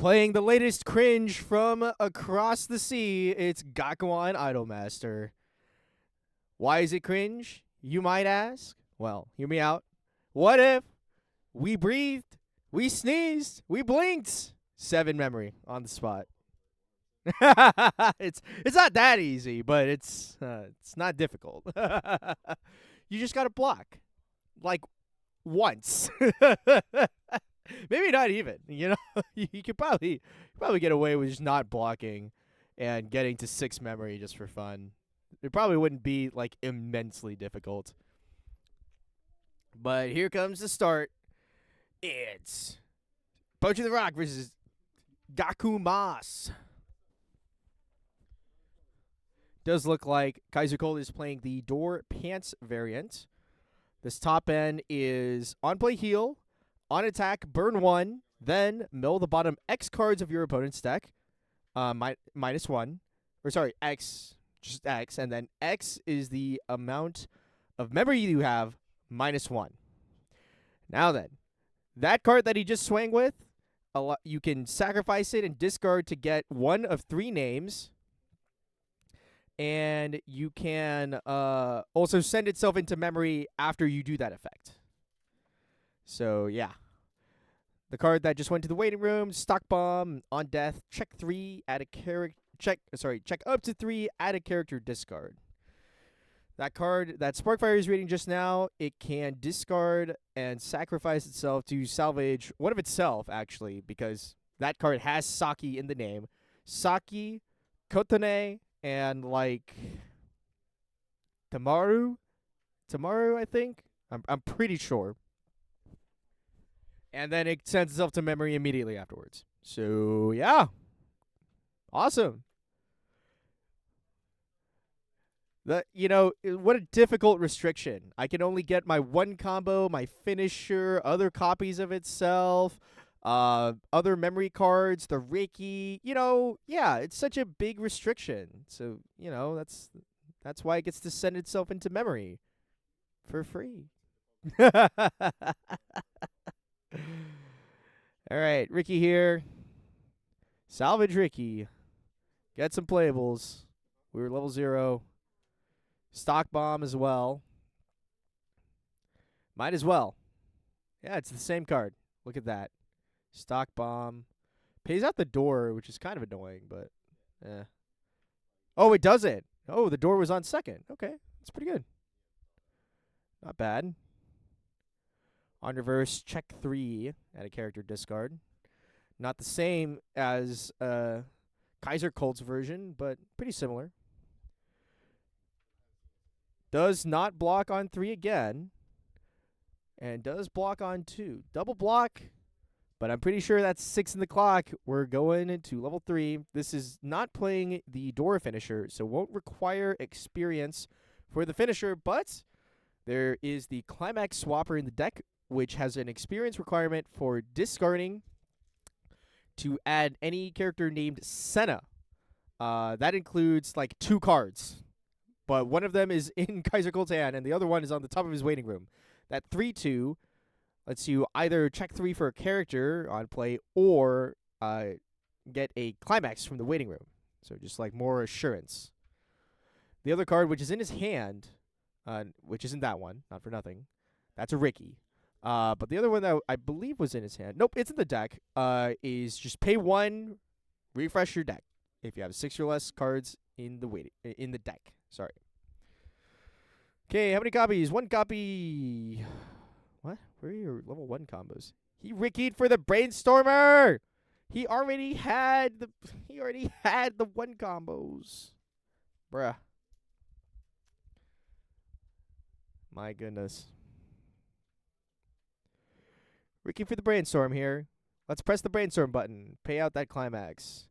Playing the latest cringe from across the sea, it's Gakuan Idolmaster. Why is it cringe, you might ask? Well, hear me out. What if we breathed, we sneezed, we blinked? 7 memory on the spot. It's not that easy, but it's not difficult. You just gotta block, like once. Maybe not even. You know, you could probably get away with just not blocking and getting to 6 memory just for fun. It probably wouldn't be like immensely difficult. But here comes the start. It's Poacher the Rock versus Gakumas. Does look like Kaiser Cole is playing the Door Pants variant. This top end is on play heal, on attack, burn 1, then mill the bottom X cards of your opponent's deck, minus 1. Or sorry, X, just X. And then X is the amount of memory you have, minus 1. Now then, that card that he just swang with, you can sacrifice it and discard to get one of 3 names. And you can also send itself into memory after you do that effect. So, yeah. The card that just went to the waiting room, Stock Bomb, on death, check 3, add a character, check up to 3, add a character discard. That card that Sparkfire is reading just now, it can discard and sacrifice itself to salvage one of itself, actually, because that card has Saki in the name. Saki, Kotone, and like Tamaru, I think. I'm pretty sure. And then it sends itself to memory immediately afterwards. So yeah, awesome. What a difficult restriction. I can only get my 1 combo, my finisher, other copies of itself, other memory cards, the Reiki. Yeah, it's such a big restriction. So, that's why it gets to send itself into memory for free. All right, Ricky here. Salvage Ricky. Get some playables. We were level 0. Stock Bomb as well. Might as well. Yeah, it's the same card. Look at that. Stock Bomb. Pays out the door, which is kind of annoying, but eh. Oh, it doesn't. Oh, the door was on second. Okay, that's pretty good. Not bad. On reverse, check 3 at a character discard. Not the same as Kaiser Colt's version, but pretty similar. Does not block on 3 again. And does block on 2. Double block, but I'm pretty sure that's 6 in the clock. We're going into level 3. This is not playing the door finisher, so won't require experience for the finisher, but there is the Climax Swapper in the deck, which has an experience requirement for discarding to add any character named Senna. That includes like 2 cards. But one of them is in Kaiser Colt's hand, and the other one is on the top of his waiting room. That 3/2 lets you either check 3 for a character on play or get a climax from the waiting room. So just like more assurance. The other card, which is in his hand, which isn't that one, not for nothing, that's a Ricky. But the other one that I believe was in his hand, nope, it's in the deck, is just pay 1, refresh your deck if you have 6 or less cards in the deck. Sorry. Okay, how many copies? 1 copy. What? Where are your level 1 combos? He Rickied for the Brainstormer. He already had the 1 combos. Bruh. My goodness. Ricky for the Brainstorm here. Let's press the Brainstorm button. Pay out that climax.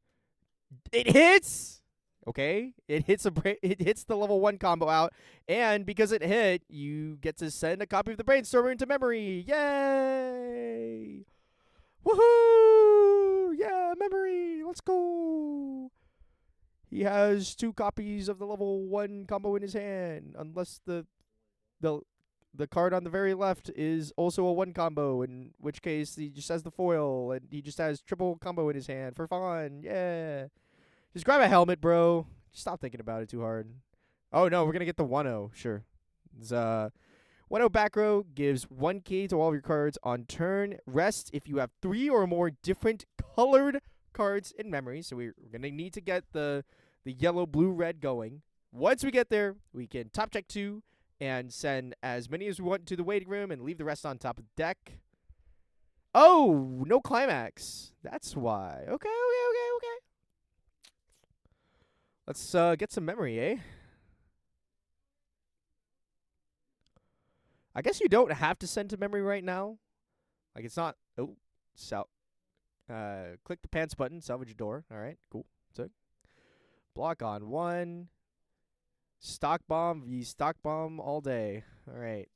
It hits! Okay, it hits the level 1 combo out, and because it hit, you get to send a copy of the Brainstormer into memory. Yay! Woohoo! Yeah, memory. Let's go. He has 2 copies of the level 1 combo in his hand, unless the the card on the very left is also a 1 combo, in which case he just has the foil, and he just has triple combo in his hand for fun. Yeah. Just grab a helmet, bro. Just stop thinking about it too hard. Oh, no, we're going to get the 1-0. Sure. It's, 1-0 back row gives 1k to all of your cards on turn. Rest if you have 3 or more different colored cards in memory. So we're going to need to get the yellow, blue, red going. Once we get there, we can top check 2 and send as many as we want to the waiting room and leave the rest on top of the deck. Oh, no climax. That's why. Okay. Let's get some memory, eh? I guess you don't have to send to memory right now. Like, it's not... Oh, click the pants button, salvage door. All right, cool. So, block on 1. Stock bomb v stock bomb all day. All right.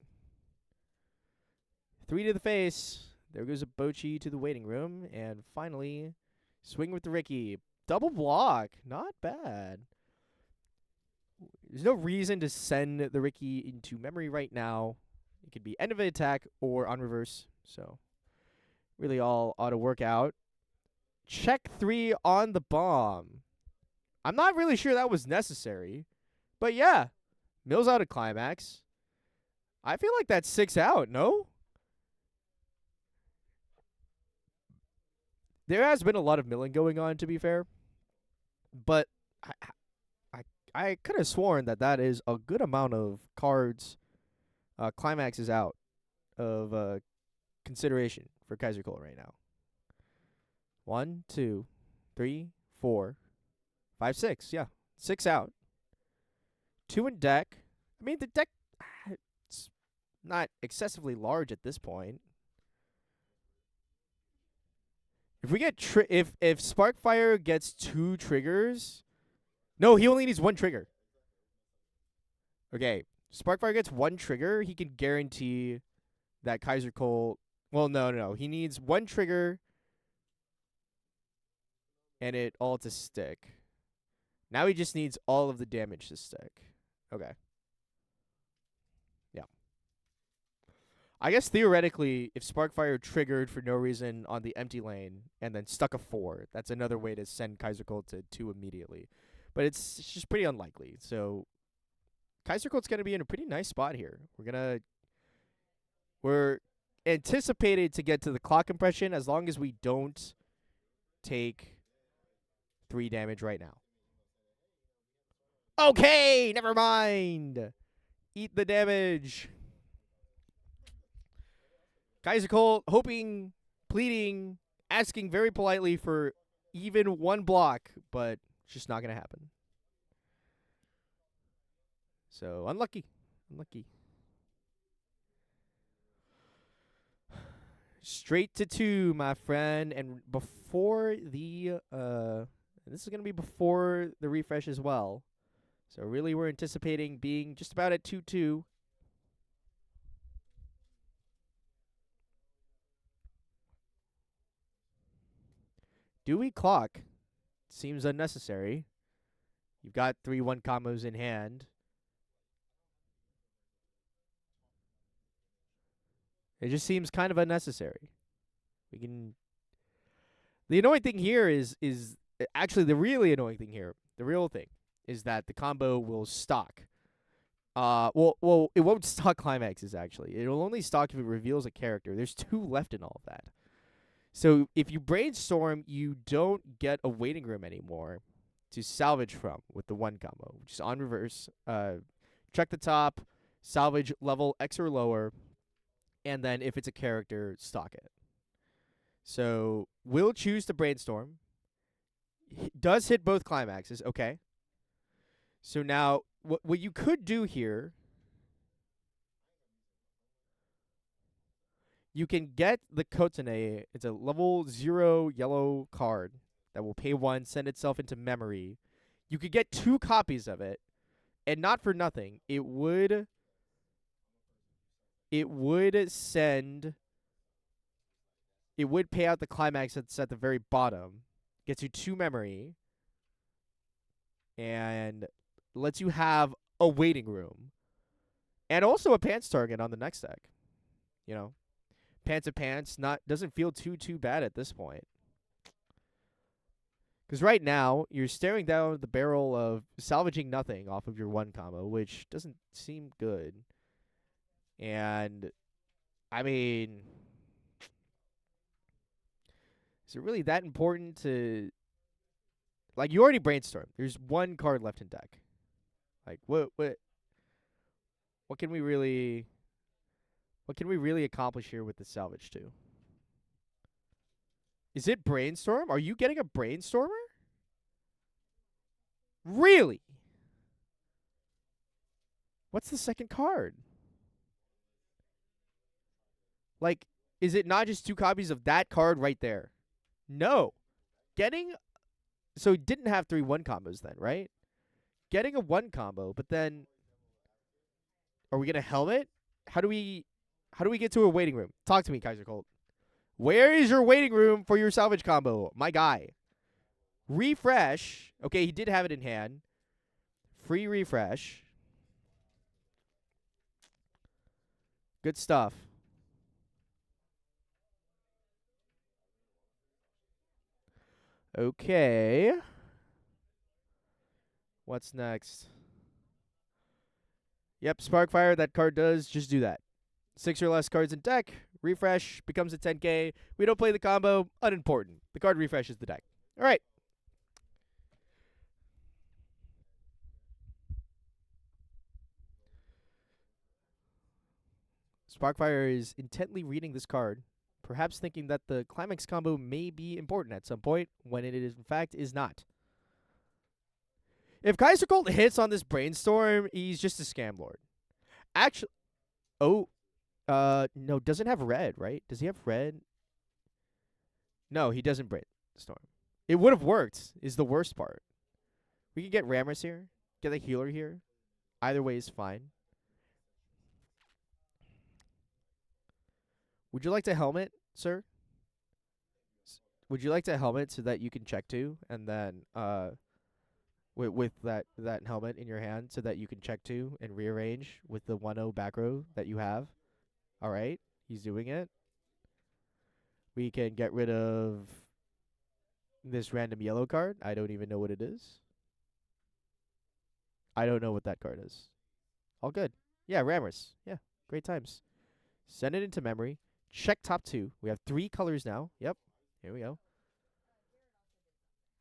3 to the face. There goes a Bochi to the waiting room. And finally, swing with the Ricky. Double block. Not bad. There's no reason to send the Ricky into memory right now. It could be end of an attack or on reverse. So, really all ought to work out. Check 3 on the bomb. I'm not really sure that was necessary. But yeah, mills out a climax. I feel like that's 6 out, no? There has been a lot of milling going on, to be fair. But I could have sworn that is a good amount of cards, climaxes out of consideration for Kaiser Cole right now. 1, 2, 3, 4, 5, 6. Yeah, 6 out. 2 in deck. I mean, the deck, it's not excessively large at this point. If we get if Sparkfire gets 2 triggers, no, he only needs 1 trigger. Okay, Sparkfire gets 1 trigger, he can guarantee that Kaiser Cole. Well, no, he needs 1 trigger, and it all to stick. Now he just needs all of the damage to stick. Okay. Yeah. I guess theoretically, if Sparkfire triggered for no reason on the empty lane and then stuck a 4, that's another way to send Kaiser Cole to 2 immediately. But it's just pretty unlikely. So Kaiser Cole's going to be in a pretty nice spot here. We're anticipated to get to the clock compression as long as we don't take 3 damage right now. Okay, never mind. Eat the damage. Kaiser Cole hoping, pleading, asking very politely for even 1 block, but it's just not going to happen. So, unlucky. Straight to 2, my friend. And before the, this is going to be before the refresh as well. So, really, we're anticipating being just about at 2-2. Do we clock? Seems unnecessary. You've got 3-1 combos in hand. It just seems kind of unnecessary. We can. The annoying thing here is actually the really annoying thing here. The real thing is that the combo will stock. Well, it won't stock climaxes actually. It'll only stock if it reveals a character. There's 2 left in all of that. So if you brainstorm, you don't get a waiting room anymore to salvage from with the 1 combo, which is on reverse. Check the top, salvage level X or lower, and then if it's a character, stock it. So we'll choose to brainstorm. Does hit both climaxes, okay. So now, what you could do here, you can get the Kotane. It's a level 0 yellow card that will pay 1, send itself into memory. You could get 2 copies of it, and not for nothing, it would pay out the climax that's at the very bottom, gets you 2 memory, and lets you have a waiting room. And also a pants target on the next deck. You know, pants of pants doesn't feel too bad at this point. Because right now, you're staring down the barrel of salvaging nothing off of your one combo, which doesn't seem good. And, I mean, is it really that important to... Like, you already brainstormed. There's one card left in deck. Like, what can we really... What can we really accomplish here with the salvage too? Is it brainstorm? Are you getting a brainstormer? Really? What's the second card? Like, is it not just 2 copies of that card right there? No. Getting... So he didn't have 3 1 combos then, right? Getting a 1 combo, but then... Are we going to helmet? How do we get to a waiting room? Talk to me, Kaiser Colt. Where is your waiting room for your salvage combo? My guy. Refresh. Okay, he did have it in hand. Free refresh. Good stuff. Okay. What's next? Yep, Sparkfire. That card does just do that. 6 or less cards in deck. Refresh becomes a 10k. We don't play the combo. Unimportant. The card refreshes the deck. All right. Sparkfire is intently reading this card, perhaps thinking that the Climax combo may be important at some point, when it is in fact is not. If Kaiser Colt hits on this brainstorm, he's just a scam lord. Actually, no, doesn't have red, right? Does he have red? No, he doesn't brainstorm. It would have worked, is the worst part. We can get Rammers here, get a healer here. Either way is fine. Would you like to helmet, sir? Would you like to helmet so that you can check 2, and then with that helmet in your hand so that you can check 2 and rearrange with the 1-0 back row that you have? All right, he's doing it. We can get rid of this random yellow card. I don't even know what it is. I don't know what that card is. All good. Yeah, Rammers. Yeah, great times. Send it into memory. Check top 2. We have 3 colors now. Yep. Here we go.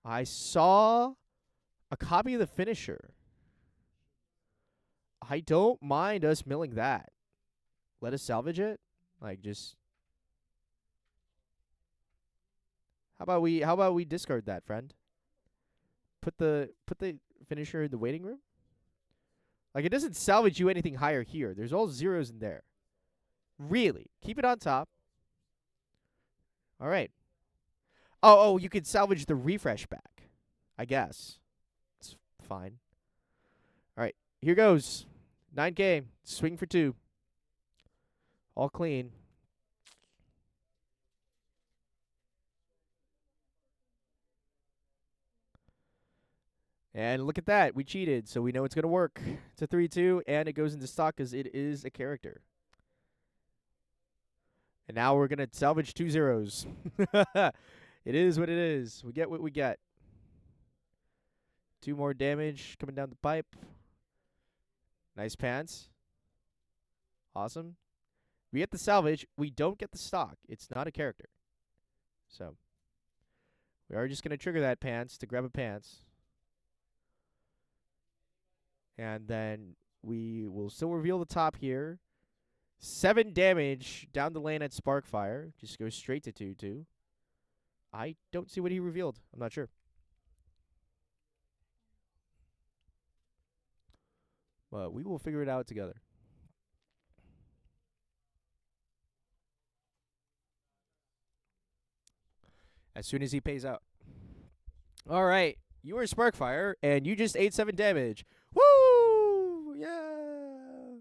I saw a copy of the finisher. I don't mind us milling that. Let us salvage it. Like, just... How about we discard that, friend? Put the finisher in the waiting room? Like, it doesn't salvage you anything higher here. There's all zeros in there. Really? Keep it on top. All right. Oh, you could salvage the refresh back. I guess. It's fine. All right. Here goes. 9k. Swing for 2. All clean. And look at that. We cheated, so we know it's going to work. It's a 3-2, and it goes into stock because it is a character. And now we're going to salvage 2 zeros. It is what it is. We get what we get. 2 more damage coming down the pipe. Nice pants. Awesome. We get the salvage. We don't get the stock. It's not a character. So, we are just going to trigger that pants to grab a pants. And then we will still reveal the top here. 7 damage down the lane at Sparkfire. Just goes straight to 2-2. I don't see what he revealed. I'm not sure. But we will figure it out together. As soon as he pays out. All right. You were Sparkfire, and you just ate 7 damage. Woo! Yeah!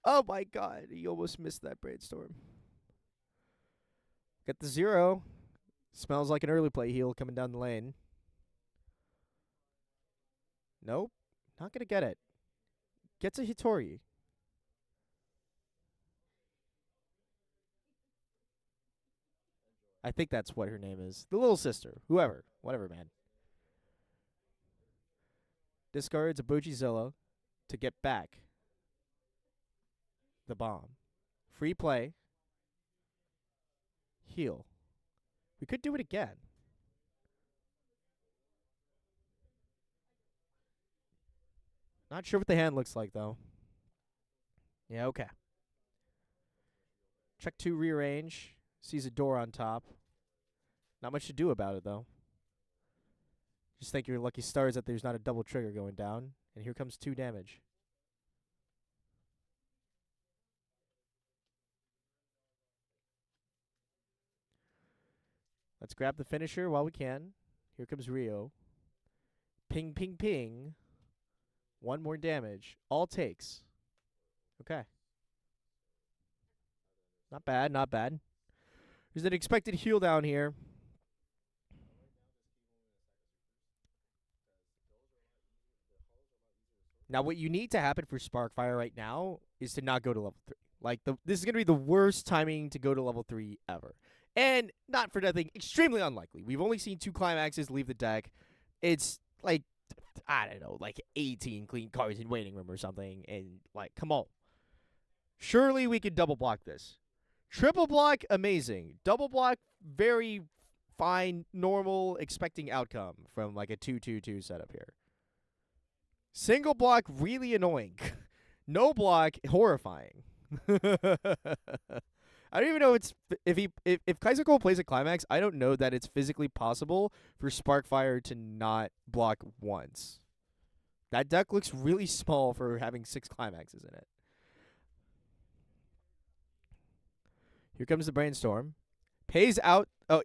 Oh my god, he almost missed that brainstorm. Get the 0. Smells like an early play heal coming down the lane. Nope. Not going to get it. Gets a Hitori. I think that's what her name is. The little sister. Whoever. Whatever, man. Discards a Bojizilla to get back the bomb. Free play. Heal. We could do it again. Not sure what the hand looks like, though. Yeah, okay. Check 2, rearrange. Sees a door on top. Not much to do about it, though. Just thank your lucky stars that there's not a double trigger going down. And here comes 2 damage. Let's grab the finisher while we can. Here comes Rio. Ping, ping, ping. 1 more damage. All takes. Okay. Not bad, not bad. There's an expected heal down here. Now, what you need to happen for Sparkfire right now is to not go to level 3. Like, this is going to be the worst timing to go to level 3 ever. And, not for nothing, extremely unlikely. We've only seen 2 climaxes leave the deck. It's, like, I don't know, like 18 clean cards in waiting room or something. And, like, come on. Surely we could double block this. Triple block, amazing. Double block, very fine, normal, expecting outcome from, like, a 2-2-2 setup here. Single block, really annoying. No block, horrifying. I don't even know if Kaiser Cole plays a climax, I don't know that it's physically possible for Sparkfire to not block once. That deck looks really small for having 6 climaxes in it. Here comes the Brainstorm. Pays out. Oh,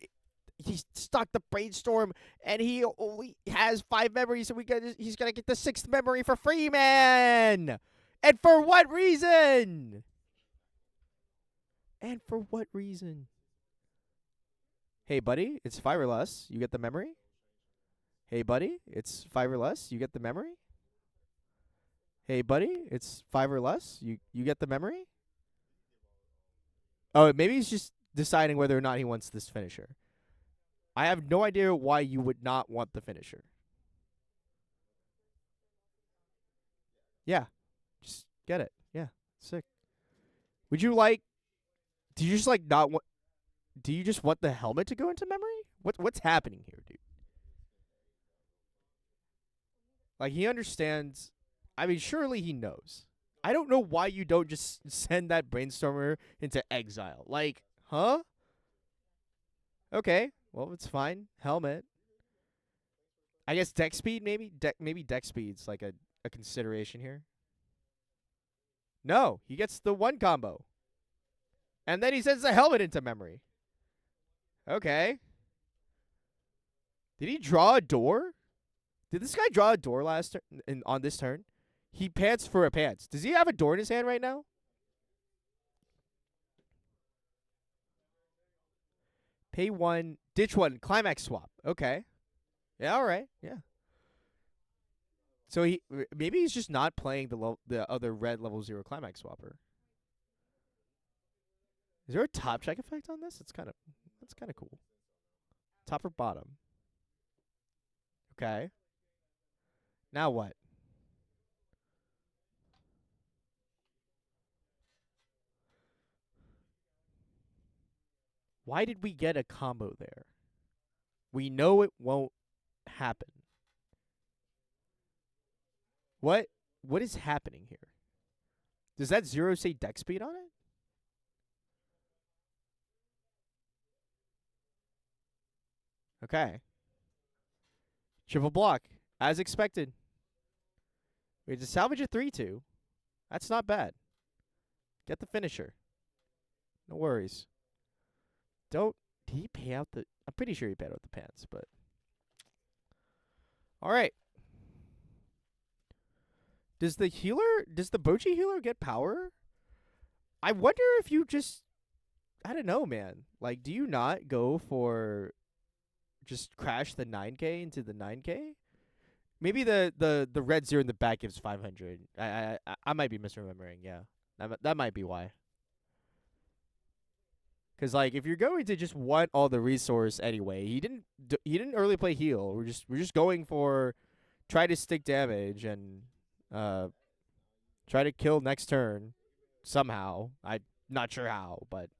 he's stuck the Brainstorm, and he only has 5 memories, so he's going to get the 6th memory for free, man! And for what reason? And for what reason? Hey, buddy, it's 5 or less. You get the memory? Hey, buddy, it's 5 or less. You get the memory? Hey, buddy, it's 5 or less. You get the memory? Oh, maybe he's just deciding whether or not he wants this finisher. I have no idea why you would not want the finisher. Yeah. Just get it. Yeah. Sick. Would you like... Do you just like not want... Do you just want the helmet to go into memory? What's happening here, dude? Like, he understands... I mean, surely he knows. I don't know why you don't just send that Brainstormer into exile. Like, huh? Okay. Well, it's fine. Helmet. I guess deck speed, maybe? Maybe deck speed's like a consideration here. No, he gets the 1 combo. And then he sends the helmet into memory. Okay. Did he draw a door? Did this guy draw a door last turn on this turn? He pants for a pants. Does he have a door in his hand right now? Pay 1, ditch 1, climax swap. Okay. Yeah, all right. Yeah. So maybe he's just not playing the other red level 0 climax swapper. Is there a top check effect on this? That's kind of cool. Top or bottom? Okay. Now what? Why did we get a combo there? We know it won't happen. What is happening here? Does that 0 say deck speed on it? Okay. Triple block, as expected. We had to salvage a 3-2. That's not bad. Get the finisher. No worries. Did he pay out the... I'm pretty sure he paid out the pants, but... Alright. Does the Bochi healer get power? I wonder if you just... I don't know, man. Like, do you not go for... Just crash the 9K into the 9K? Maybe the red 0 in the back gives 500. I might be misremembering, yeah. That might be why. Because like if you're going to just want all the resource anyway, he didn't early play heal. We're just going for try to stick damage and uh try to kill next turn somehow. I'm not sure how, but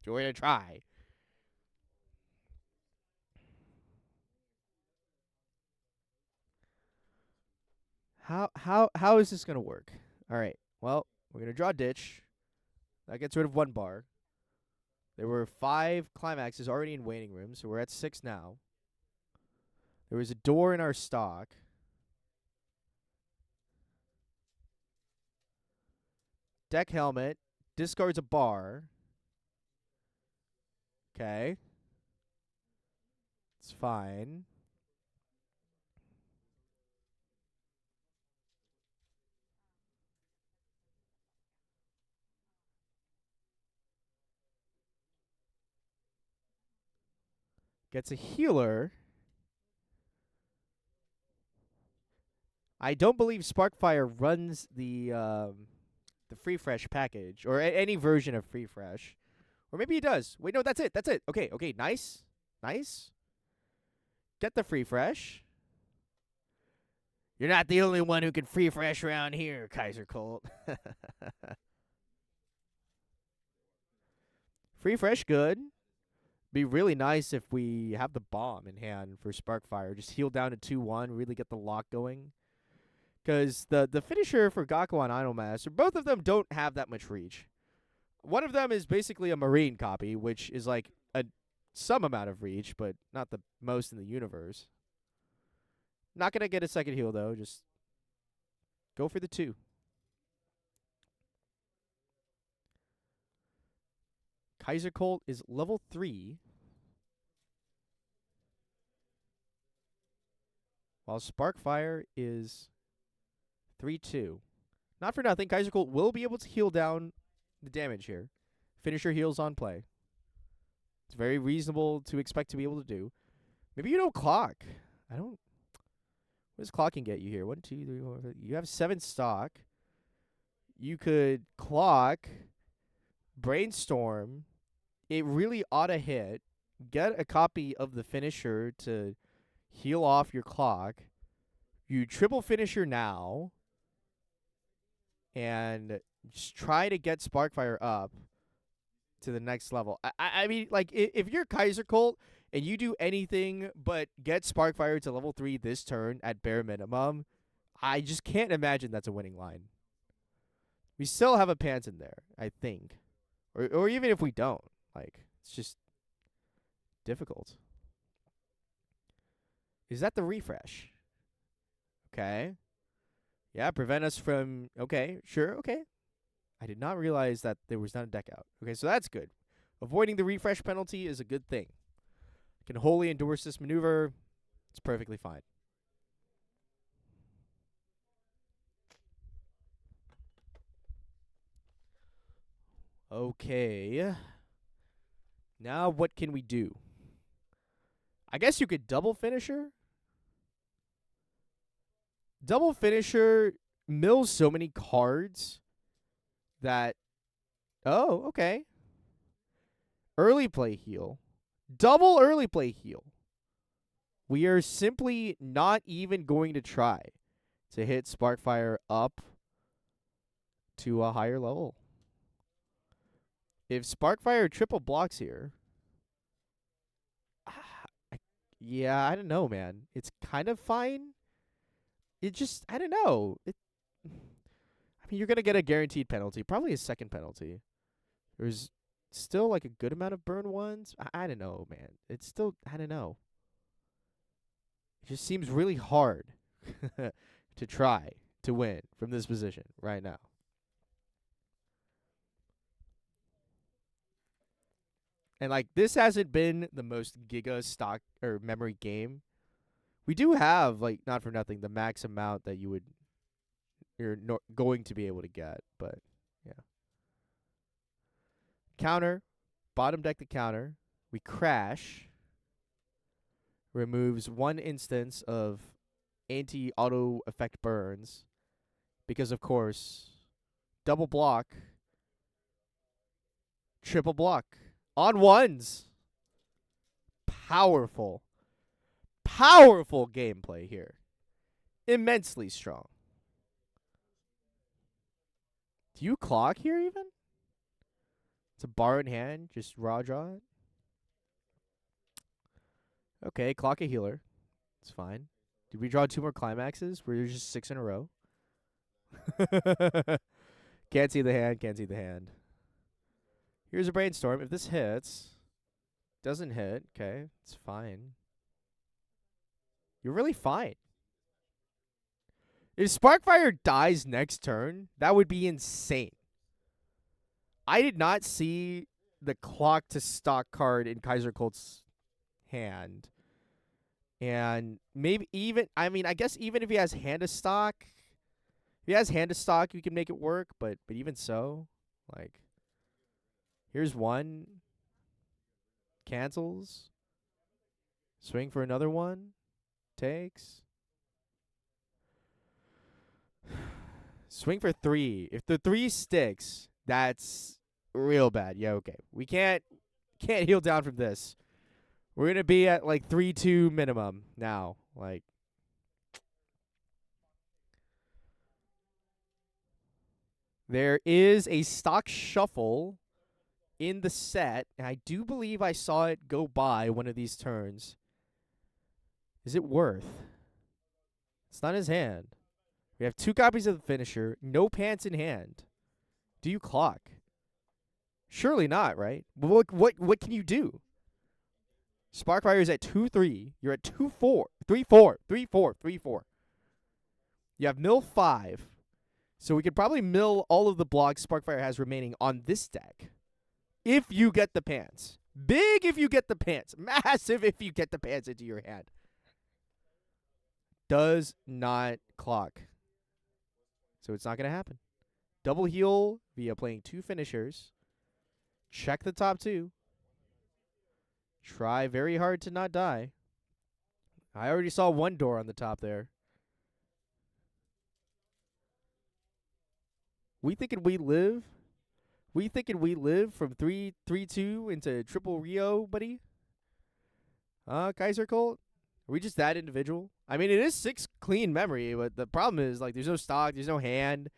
we're gonna try. How is this gonna work? All right. Well, we're gonna draw ditch. That gets rid of 1 bar. There were 5 climaxes already in waiting room, so we're at 6 now. There was a door in our stock. Deck helmet. Discards a bar. Okay. It's fine. Gets a healer. I don't believe Sparkfire runs the Free Fresh package or any version of Free Fresh. Or maybe he does. Wait, no, that's it. That's it. Okay, okay, nice. Nice. Get the Free Fresh. You're not the only one who can Free Fresh around here, Kaiser Colt. Free Fresh, good. Be really nice if we have the bomb in hand for Sparkfire. Just heal down to 2-1, really get the lock going. Because the finisher for Gakko and Idolmaster, both of them don't have that much reach. One of them is basically a Marine copy, which is like some amount of reach, but not the most in the universe. Not going to get a second heal, though. Just go for the 2. Kaiser Colt is level 3. While Sparkfire is 3-2. Not for nothing, Kaiser Colt will be able to heal down the damage here. Finisher heals on play. It's very reasonable to expect to be able to do. Maybe you don't clock. I don't. What does clocking get you here? 1, 2, 3, 4, 5. You have 7 stock. You could clock, brainstorm. It really ought to hit. Get a copy of the finisher to heal off your clock. You triple finisher now. And just try to get Sparkfire up to the next level. I mean, like, if you're Kaiser Colt and you do anything but get Sparkfire to level 3 this turn at bare minimum, I just can't imagine that's a winning line. We still have a pants in there, I think. Or even if we don't. Like, it's just difficult. Is that the refresh? Okay. Yeah, prevent us from... Okay, sure, okay. I did not realize that there was not a deck out. Okay, so that's good. Avoiding the refresh penalty is a good thing. Can wholly endorse this maneuver. It's perfectly fine. Okay. Now what can we do? I guess you could double finisher. Double finisher mills so many cards that... Oh, okay. Early play heal. Double early play heal. We are simply not even going to try to hit Sparkfire up to a higher level. If Sparkfire triple blocks here... Yeah, I don't know, man. It's kind of fine. It just, I don't know. I mean, you're going to get a guaranteed penalty. Probably a second penalty. There's still like a good amount of burn ones. I don't know, man. It's still, I don't know. It just seems really hard to try to win from this position right now. And like, this hasn't been the most giga stock or memory game. We do have, like, not for nothing, the max amount that you're going to be able to get, but yeah. Counter, bottom deck the counter. We crash. Removes 1 instance of anti-auto effect burns. Because, of course, double block, triple block. On ones. Powerful. Powerful gameplay here. Immensely strong. Do you clock here even? It's a bar in hand. Just raw draw it. Okay, clock a healer. It's fine. Did we draw 2 more climaxes? Were there just 6 in a row? Can't see the hand. Can't see the hand. Here's a brainstorm. If this hits, doesn't hit. Okay, it's fine. You're really fine. If Sparkfire dies next turn, that would be insane. I did not see the clock to stock card in Kaiser Colt's hand. And maybe even, I mean, I guess even if he has hand to stock, if he has hand to stock, you can make it work. But even so, like, here's one. Cancels. Swing for another one. Takes. Swing for 3. If the 3 sticks, that's real bad. Yeah, okay. We can't heal down from this. We're going to be at like 3-2 minimum now. Like, there is a stock shuffle in the set, and I do believe I saw it go by one of these turns. Is it worth? It's not his hand. We have 2 copies of the finisher, no pants in hand. Do you clock? Surely not, right? What can you do? Sparkfire is at 2-3. You're at 2-4. 3-4. 3-4. 3-4. You have mill 5. So we could probably mill all of the blocks Sparkfire has remaining on this deck. If you get the pants. Big if you get the pants. Massive if you get the pants into your hand. Does not clock. So it's not going to happen. Double heal via playing 2 finishers. Check the top 2. Try very hard to not die. I already saw 1 door on the top there. We thinking we live? We thinking we live from 3-2 into triple Rio, buddy? Kaiser Colt? Are we just that individual? I mean, it is 6 clean memory, but the problem is, like, there's no stock, there's no hand.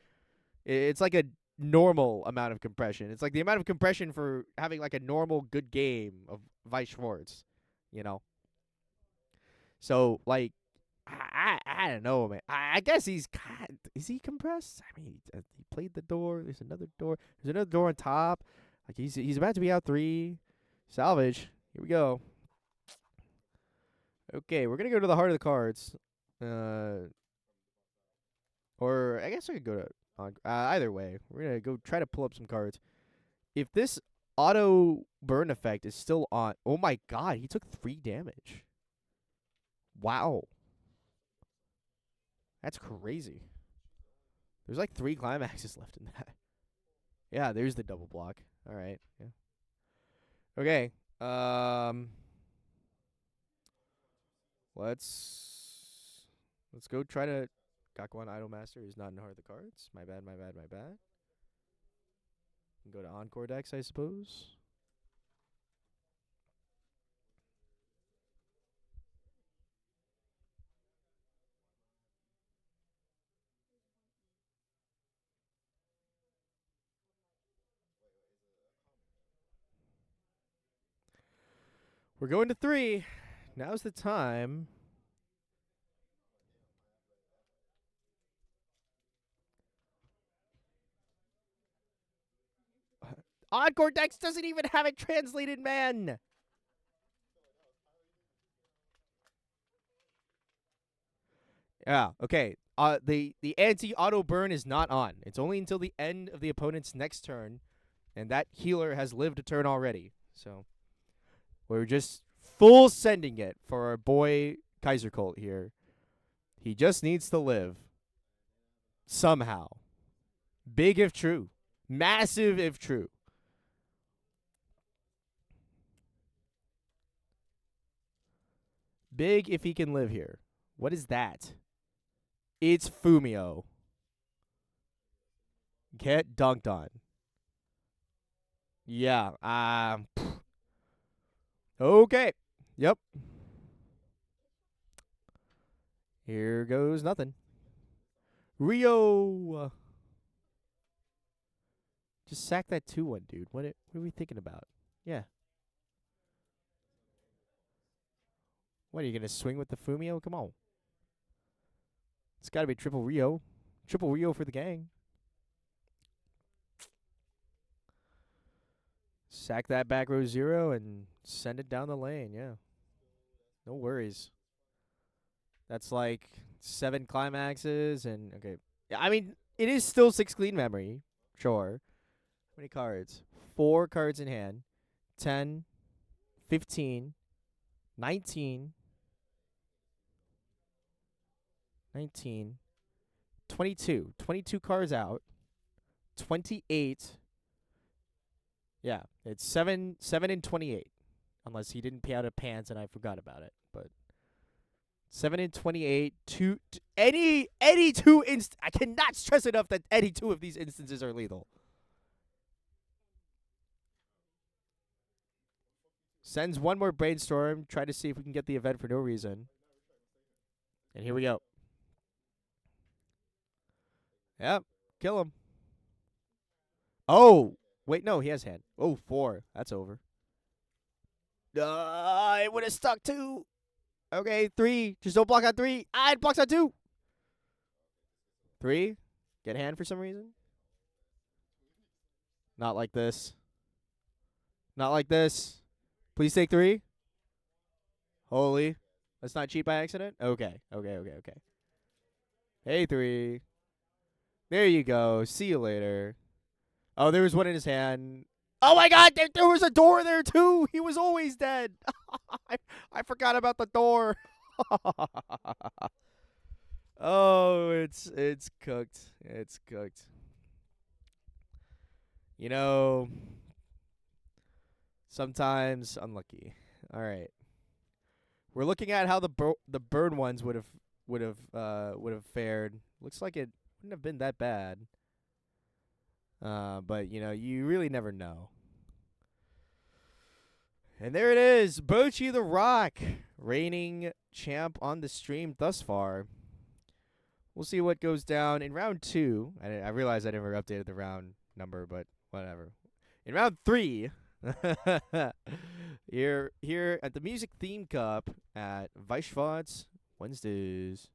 It's like a normal amount of compression. It's like the amount of compression for having, like, a normal good game of Weiss Schwarz, you know? So, like, I don't know, man. I guess he's is he compressed? I mean, he played the door. There's another door. There's another door on top. Like he's about to be out 3. Salvage. Here we go. Okay, we're gonna go to the heart of the cards. Or I guess I could go to either way. We're gonna go try to pull up some cards. If this auto burn effect is still on, oh my god, he took 3 damage. Wow. That's crazy. There's like 3 climaxes left in that. Yeah, there's the double block. All right. Yeah. Okay. Let's go try to Gakwan Idolmaster is not in Heart of the Cards. My bad. Go to Encore decks, I suppose. We're going to 3. Now's the time. Encore Dex doesn't even have it translated, man. Yeah, okay. The anti-auto burn is not on. It's only until the end of the opponent's next turn, and that healer has lived a turn already. So we're just full sending it for our boy Kaiser Colt here. He just needs to live. Somehow. Big if true. Massive if true. Big if he can live here. What is that? It's Fumio. Get dunked on. Yeah. Okay. Yep. Here goes nothing. Rio. Just sack that 2-1, dude. What are we thinking about? Yeah. What, are you going to swing with the Fumio? Come on. It's got to be triple Rio. Triple Rio for the gang. Sack that back row 0 and send it down the lane. Yeah. No worries. That's like 7 climaxes and okay. Yeah, I mean, it is still 6 clean memory. Sure. How many cards? 4 cards in hand. 10, 15, 19, 19, 22. 22 cards out. 28. Yeah, it's 7 and 28. Unless he didn't pay out of pants and I forgot about it. But 7 and 28. Any two I cannot stress enough that any 2 of these instances are lethal. Sends 1 more brainstorm. Try to see if we can get the event for no reason. And here we go. Yep. Kill him. Oh. Wait, no, he has hand. Oh, 4. That's over. It would have stuck 2. Okay, 3. Just don't block on 3. It blocks on 2. 3. Get hand for some reason. Not like this. Not like this. Please take 3. Holy. Let's not cheat by accident. Okay. Hey, 3. There you go. See you later. Oh, there was 1 in his hand. Oh my god, there was a door there too. He was always dead. I forgot about the door. Oh, it's cooked. It's cooked. You know, sometimes unlucky. All right. We're looking at how the burn ones would have fared. Looks like it wouldn't have been that bad. But you know, you really never know. And there it is, Bochi the Rock, reigning champ on the stream thus far. We'll see what goes down in round 2. I realize I never updated the round number, but whatever. In round 3, here at the Music Theme Cup at Weiss Schwarz Wednesdays.